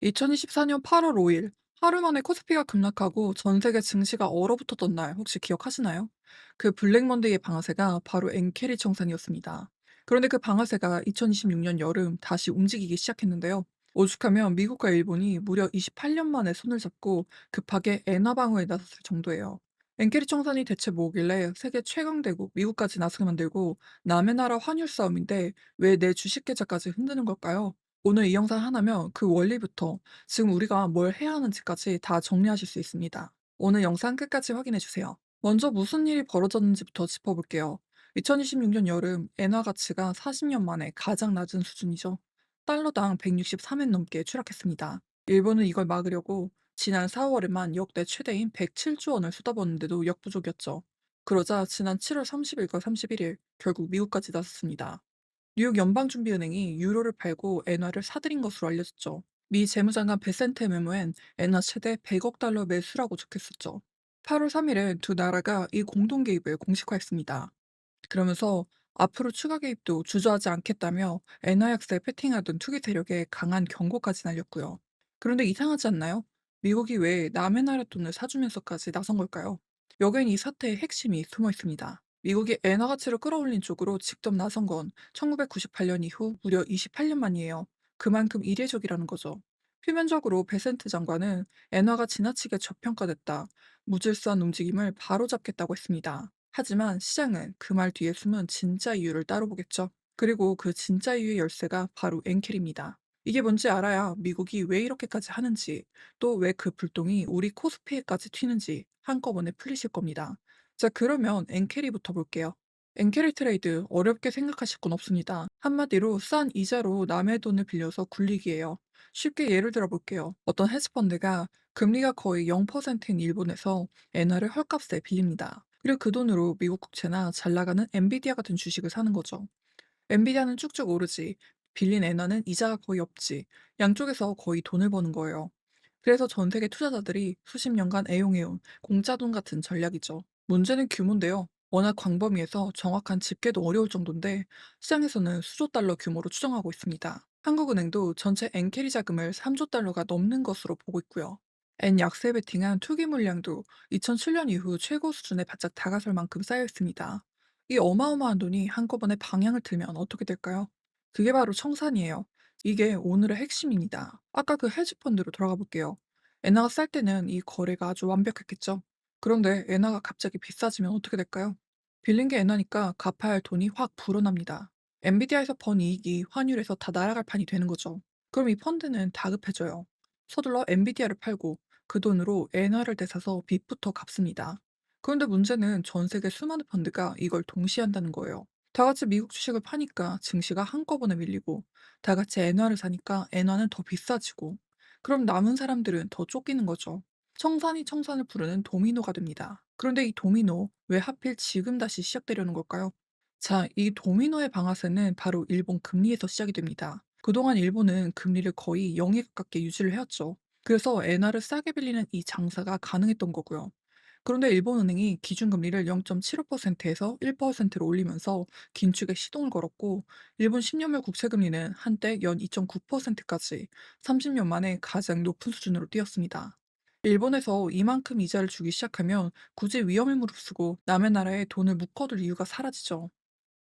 2024년 8월 5일, 하루 만에 코스피가 급락하고 전 세계 증시가 얼어붙었던 날 혹시 기억하시나요? 그 블랙 먼데이의 방아쇠가 바로 엔케리 청산이었습니다. 그런데 그 방아쇠가 2026년 여름 다시 움직이기 시작했는데요. 오죽하면 미국과 일본이 무려 28년 만에 손을 잡고 급하게 엔화 방어에 나섰을 정도예요. 엔케리 청산이 대체 뭐길래 세계 최강대국 미국까지 나서게 만들고 남의 나라 환율 싸움인데 왜 내 주식 계좌까지 흔드는 걸까요? 오늘 이 영상 하나면 그 원리부터 지금 우리가 뭘 해야 하는지까지 다 정리하실 수 있습니다. 오늘 영상 끝까지 확인해 주세요. 먼저 무슨 일이 벌어졌는지부터 짚어볼게요. 2026년 여름 엔화 가치가 40년 만에 가장 낮은 수준이죠. 달러당 163엔 넘게 추락했습니다. 일본은 이걸 막으려고 지난 4월에만 역대 최대인 107조 원을 쏟아붓는데도 역부족이었죠. 그러자 지난 7월 30일과 31일 결국 미국까지 나섰습니다. 뉴욕 연방준비은행이 유로를 팔고 엔화를 사들인 것으로 알려졌죠. 미 재무장관 베센트 메모엔 엔화 최대 100억 달러 매수라고 적혔었죠. 8월 3일에 두 나라가 이 공동 개입을 공식화했습니다. 그러면서 앞으로 추가 개입도 주저하지 않겠다며 엔화 약세에 패팅하던 투기 세력에 강한 경고까지 날렸고요. 그런데 이상하지 않나요? 미국이 왜 남의 나라 돈을 사주면서까지 나선 걸까요? 여기엔 이 사태의 핵심이 숨어 있습니다. 미국이 엔화 가치를 끌어올린 쪽으로 직접 나선 건 1998년 이후 무려 28년 만이에요. 그만큼 이례적이라는 거죠. 표면적으로 베센트 장관은 엔화가 지나치게 저평가됐다, 무질서한 움직임을 바로잡겠다고 했습니다. 하지만 시장은 그 말 뒤에 숨은 진짜 이유를 따로 보겠죠. 그리고 그 진짜 이유의 열쇠가 바로 엔켈입니다. 이게 뭔지 알아야 미국이 왜 이렇게까지 하는지, 또 왜 그 불똥이 우리 코스피에까지 튀는지 한꺼번에 풀리실 겁니다. 자, 그러면 엔캐리부터 볼게요. 엔캐리 트레이드 어렵게 생각하실 건 없습니다. 한마디로 싼 이자로 남의 돈을 빌려서 굴리기예요. 쉽게 예를 들어 볼게요. 어떤 헤지펀드가 금리가 거의 0%인 일본에서 엔화를 헐값에 빌립니다. 그리고 그 돈으로 미국 국채나 잘 나가는 엔비디아 같은 주식을 사는 거죠. 엔비디아는 쭉쭉 오르지, 빌린 엔화는 이자가 거의 없지, 양쪽에서 거의 돈을 버는 거예요. 그래서 전 세계 투자자들이 수십 년간 애용해온 공짜 돈 같은 전략이죠. 문제는 규모인데요. 워낙 광범위해서 정확한 집계도 어려울 정도인데 시장에서는 수조 달러 규모로 추정하고 있습니다. 한국은행도 전체 엔캐리 자금을 3조 달러가 넘는 것으로 보고 있고요. 엔 약세 베팅한 투기 물량도 2007년 이후 최고 수준에 바짝 다가설 만큼 쌓여 있습니다. 이 어마어마한 돈이 한꺼번에 방향을 틀면 어떻게 될까요? 그게 바로 청산이에요. 이게 오늘의 핵심입니다. 아까 그 헤지펀드로 돌아가 볼게요. 엔화가 쌀 때는 이 거래가 아주 완벽했겠죠. 그런데 엔화가 갑자기 비싸지면 어떻게 될까요? 빌린 게 엔화니까 갚아야 할 돈이 확 불어납니다. 엔비디아에서 번 이익이 환율에서 다 날아갈 판이 되는 거죠. 그럼 이 펀드는 다급해져요. 서둘러 엔비디아를 팔고 그 돈으로 엔화를 되사서 빚부터 갚습니다. 그런데 문제는 전 세계 수많은 펀드가 이걸 동시에 한다는 거예요. 다 같이 미국 주식을 파니까 증시가 한꺼번에 밀리고, 다 같이 엔화를 사니까 엔화는 더 비싸지고, 그럼 남은 사람들은 더 쫓기는 거죠. 청산이 청산을 부르는 도미노가 됩니다. 그런데 이 도미노, 왜 하필 지금 다시 시작되려는 걸까요? 자, 이 도미노의 방아쇠는 바로 일본 금리에서 시작이 됩니다. 그동안 일본은 금리를 거의 0에 가깝게 유지를 해왔죠. 그래서 엔화를 싸게 빌리는 이 장사가 가능했던 거고요. 그런데 일본은행이 기준금리를 0.75%에서 1%로 올리면서 긴축에 시동을 걸었고, 일본 10년물 국채금리는 한때 연 2.9%까지 30년 만에 가장 높은 수준으로 뛰었습니다. 일본에서 이만큼 이자를 주기 시작하면 굳이 위험을 무릅쓰고 남의 나라에 돈을 묶어둘 이유가 사라지죠.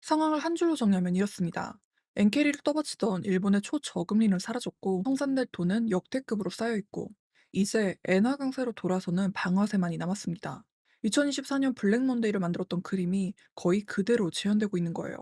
상황을 한 줄로 정리하면 이렇습니다. 엔캐리를 떠받치던 일본의 초저금리는 사라졌고 청산될 돈은 역대급으로 쌓여있고, 이제 엔화 강세로 돌아서는 방아쇠만이 남았습니다. 2024년 블랙 먼데이를 만들었던 그림이 거의 그대로 재현되고 있는 거예요.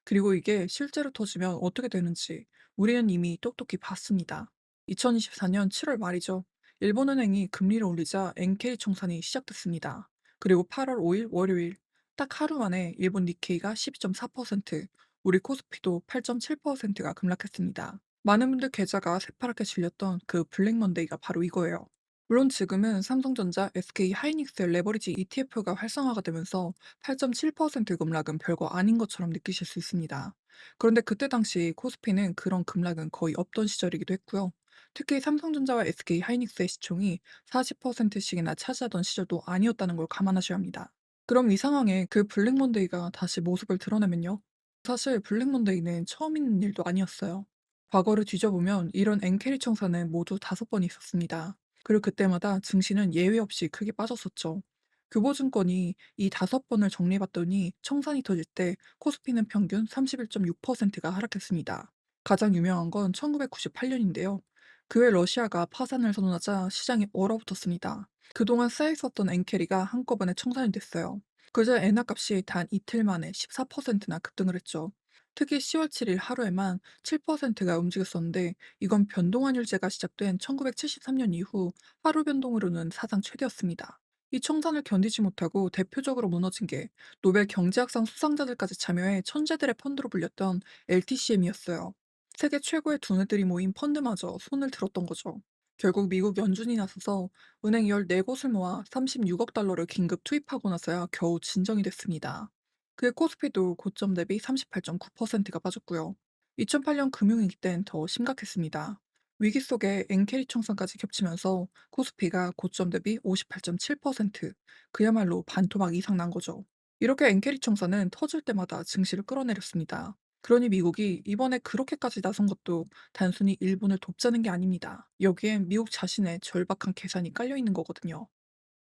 그리고 이게 실제로 터지면 어떻게 되는지 우리는 이미 똑똑히 봤습니다. 2024년 7월 말이죠. 일본은행이 금리를 올리자 엔캐리 청산이 시작됐습니다. 그리고 8월 5일 월요일, 딱 하루 만에 일본 니케이가 12.4%, 우리 코스피도 8.7%가 급락했습니다. 많은 분들 계좌가 새파랗게 질렸던 그 블랙 먼데이가 바로 이거예요. 물론 지금은 삼성전자, SK 하이닉스의 레버리지 ETF가 활성화가 되면서 8.7% 급락은 별거 아닌 것처럼 느끼실 수 있습니다. 그런데 그때 당시 코스피는 그런 급락은 거의 없던 시절이기도 했고요. 특히 삼성전자와 SK 하이닉스의 시총이 40%씩이나 차지하던 시절도 아니었다는 걸 감안하셔야 합니다. 그럼 이 상황에 그 블랙 먼데이가 다시 모습을 드러내면요? 사실 블랙 먼데이는 처음 있는 일도 아니었어요. 과거를 뒤져보면 이런 엔캐리 청산은 모두 5번 있었습니다. 그리고 그때마다 증시는 예외 없이 크게 빠졌었죠. 교보증권이 이 5번을 정리해봤더니 청산이 터질 때 코스피는 평균 31.6%가 하락했습니다. 가장 유명한 건 1998년인데요. 그 해 러시아가 파산을 선언하자 시장이 얼어붙었습니다. 그동안 쌓여있었던 엔캐리가 한꺼번에 청산이 됐어요. 그저 엔화 값이 단 이틀 만에 14%나 급등을 했죠. 특히 10월 7일 하루에만 7%가 움직였었는데 이건 변동환율제가 시작된 1973년 이후 하루 변동으로는 사상 최대였습니다. 이 청산을 견디지 못하고 대표적으로 무너진 게 노벨 경제학상 수상자들까지 참여해 천재들의 펀드로 불렸던 LTCM이었어요. 세계 최고의 두뇌들이 모인 펀드마저 손을 들었던 거죠. 결국 미국 연준이 나서서 은행 14곳을 모아 36억 달러를 긴급 투입하고 나서야 겨우 진정이 됐습니다. 그 코스피도 고점 대비 38.9%가 빠졌고요. 2008년 금융위기 땐 더 심각했습니다. 위기 속에 엔캐리 청산까지 겹치면서 코스피가 고점 대비 58.7%, 그야말로 반토막 이상 난 거죠. 이렇게 엔캐리 청산은 터질 때마다 증시를 끌어내렸습니다. 그러니 미국이 이번에 그렇게까지 나선 것도 단순히 일본을 돕자는 게 아닙니다. 여기엔 미국 자신의 절박한 계산이 깔려 있는 거거든요.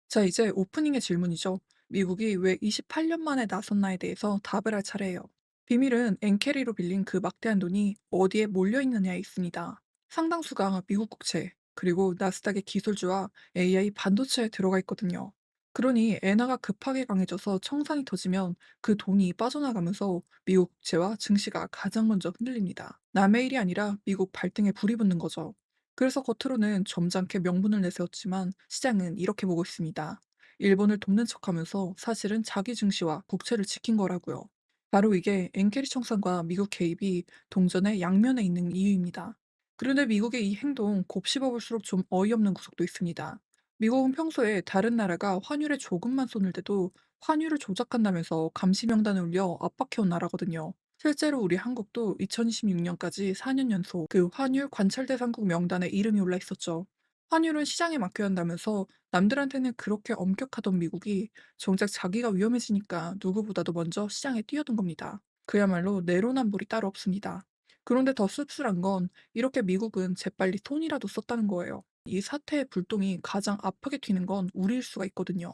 자, 이제 오프닝의 질문이죠. 미국이 왜 28년 만에 나섰나에 대해서 답을 할 차례예요. 비밀은 엔캐리로 빌린 그 막대한 돈이 어디에 몰려 있느냐에 있습니다. 상당수가 미국 국채, 그리고 나스닥의 기술주와 AI 반도체에 들어가 있거든요. 그러니 엔화가 급하게 강해져서 청산이 터지면 그 돈이 빠져나가면서 미국 국채와 증시가 가장 먼저 흔들립니다. 남의 일이 아니라 미국 발등에 불이 붙는 거죠. 그래서 겉으로는 점잖게 명분을 내세웠지만 시장은 이렇게 보고 있습니다. 일본을 돕는 척하면서 사실은 자기 증시와 국채를 지킨 거라고요. 바로 이게 엔케리 청산과 미국 개입이 동전의 양면에 있는 이유입니다. 그런데 미국의 이 행동 곱씹어 볼수록 좀 어이없는 구석도 있습니다. 미국은 평소에 다른 나라가 환율에 조금만 손을 대도 환율을 조작한다면서 감시 명단을 올려 압박해온 나라거든요. 실제로 우리 한국도 2026년까지 4년 연속 그 환율 관찰 대상국 명단에 이름이 올라 있었죠. 환율은 시장에 맡겨야 한다면서 남들한테는 그렇게 엄격하던 미국이 정작 자기가 위험해지니까 누구보다도 먼저 시장에 뛰어든 겁니다. 그야말로 내로남불이 따로 없습니다. 그런데 더 씁쓸한 건 이렇게 미국은 재빨리 손이라도 썼다는 거예요. 이 사태의 불똥이 가장 아프게 튀는 건 우리일 수가 있거든요.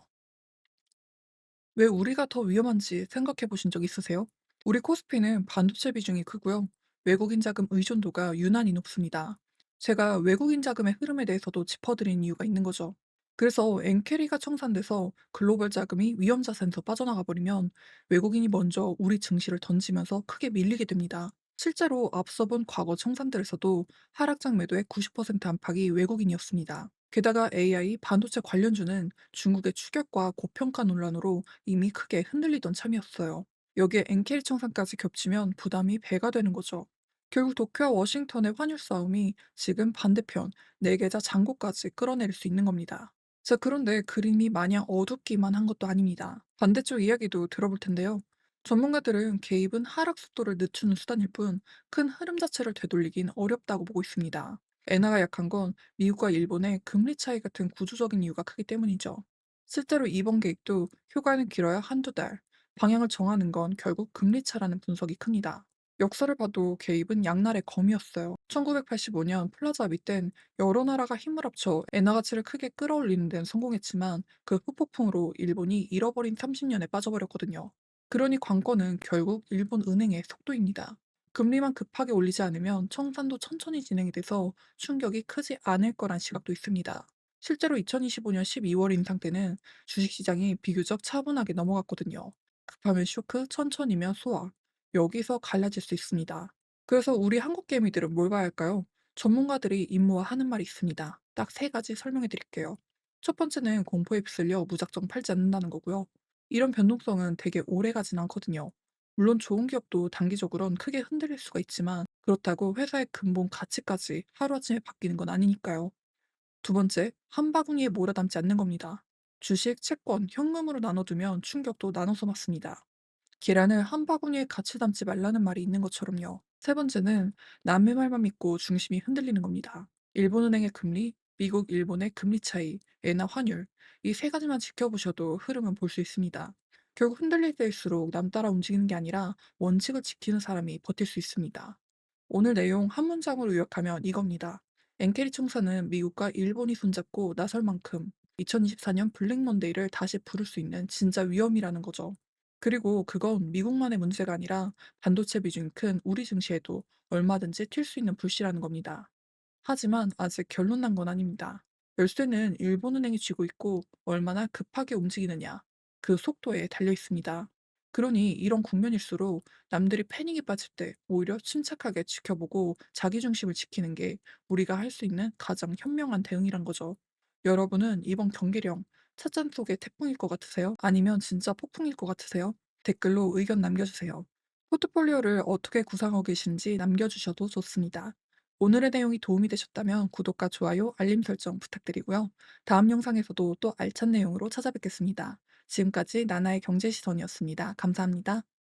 왜 우리가 더 위험한지 생각해 보신 적 있으세요? 우리 코스피는 반도체 비중이 크고요. 외국인 자금 의존도가 유난히 높습니다. 제가 외국인 자금의 흐름에 대해서도 짚어드린 이유가 있는 거죠. 그래서 엔캐리가 청산돼서 글로벌 자금이 위험 자산에서 빠져나가 버리면 외국인이 먼저 우리 증시를 던지면서 크게 밀리게 됩니다. 실제로 앞서 본 과거 청산들에서도 하락장 매도의 90% 안팎이 외국인이었습니다. 게다가 AI 반도체 관련주는 중국의 추격과 고평가 논란으로 이미 크게 흔들리던 참이었어요. 여기에 엔케리 청산까지 겹치면 부담이 배가 되는 거죠. 결국 도쿄와 워싱턴의 환율 싸움이 지금 반대편 내계자 장고까지 끌어내릴 수 있는 겁니다. 자, 그런데 그림이 마냥 어둡기만 한 것도 아닙니다. 반대쪽 이야기도 들어볼 텐데요. 전문가들은 개입은 하락 속도를 늦추는 수단일 뿐 큰 흐름 자체를 되돌리긴 어렵다고 보고 있습니다. 엔화가 약한 건 미국과 일본의 금리 차이 같은 구조적인 이유가 크기 때문이죠. 실제로 이번 계획도 효과는 길어야 한두 달, 방향을 정하는 건 결국 금리 차라는 분석이 큽니다. 역사를 봐도 개입은 양날의 검이었어요. 1985년 플라자 합의 땐 여러 나라가 힘을 합쳐 엔화 가치를 크게 끌어올리는 데는 성공했지만 그 후폭풍으로 일본이 잃어버린 30년에 빠져버렸거든요. 그러니 관건은 결국 일본 은행의 속도입니다. 금리만 급하게 올리지 않으면 청산도 천천히 진행이 돼서 충격이 크지 않을 거란 시각도 있습니다. 실제로 2025년 12월 인상 때는 주식시장이 비교적 차분하게 넘어갔거든요. 급하면 쇼크, 천천히면 소화. 여기서 갈라질 수 있습니다. 그래서 우리 한국 개미들은 뭘 봐야 할까요? 전문가들이 임모하는 말이 있습니다. 딱 3가지 설명해 드릴게요. 첫 번째는 공포에 휩쓸려 무작정 팔지 않는다는 거고요. 이런 변동성은 되게 오래 가진 않거든요. 물론 좋은 기업도 단기적으론 크게 흔들릴 수가 있지만 그렇다고 회사의 근본 가치까지 하루아침에 바뀌는 건 아니니까요. 두 번째, 한 바구니에 몰아담지 않는 겁니다. 주식, 채권, 현금으로 나눠두면 충격도 나눠서 맞습니다. 계란을 한 바구니에 같이 담지 말라는 말이 있는 것처럼요. 세 번째는 남의 말만 믿고 중심이 흔들리는 겁니다. 일본은행의 금리, 미국, 일본의 금리 차이, 엔화 환율, 이 3가지만 지켜보셔도 흐름은 볼 수 있습니다. 결국 흔들릴 때일수록 남 따라 움직이는 게 아니라 원칙을 지키는 사람이 버틸 수 있습니다. 오늘 내용 한 문장으로 요약하면 이겁니다. 엔케리 총사는 미국과 일본이 손잡고 나설 만큼 2024년 블랙먼데이를 다시 부를 수 있는 진짜 위험이라는 거죠. 그리고 그건 미국만의 문제가 아니라 반도체 비중이 큰 우리 증시에도 얼마든지 튈 수 있는 불씨라는 겁니다. 하지만 아직 결론 난 건 아닙니다. 열쇠는 일본은행이 쥐고 있고 얼마나 급하게 움직이느냐, 그 속도에 달려 있습니다. 그러니 이런 국면일수록 남들이 패닉에 빠질 때 오히려 침착하게 지켜보고 자기중심을 지키는 게 우리가 할 수 있는 가장 현명한 대응이란 거죠. 여러분은 이번 경계령 찻잔 속의 태풍일 것 같으세요? 아니면 진짜 폭풍일 것 같으세요? 댓글로 의견 남겨주세요. 포트폴리오를 어떻게 구상하고 계신지 남겨주셔도 좋습니다. 오늘의 내용이 도움이 되셨다면 구독과 좋아요, 알림 설정 부탁드리고요. 다음 영상에서도 또 알찬 내용으로 찾아뵙겠습니다. 지금까지 나나의 경제시선이었습니다. 감사합니다.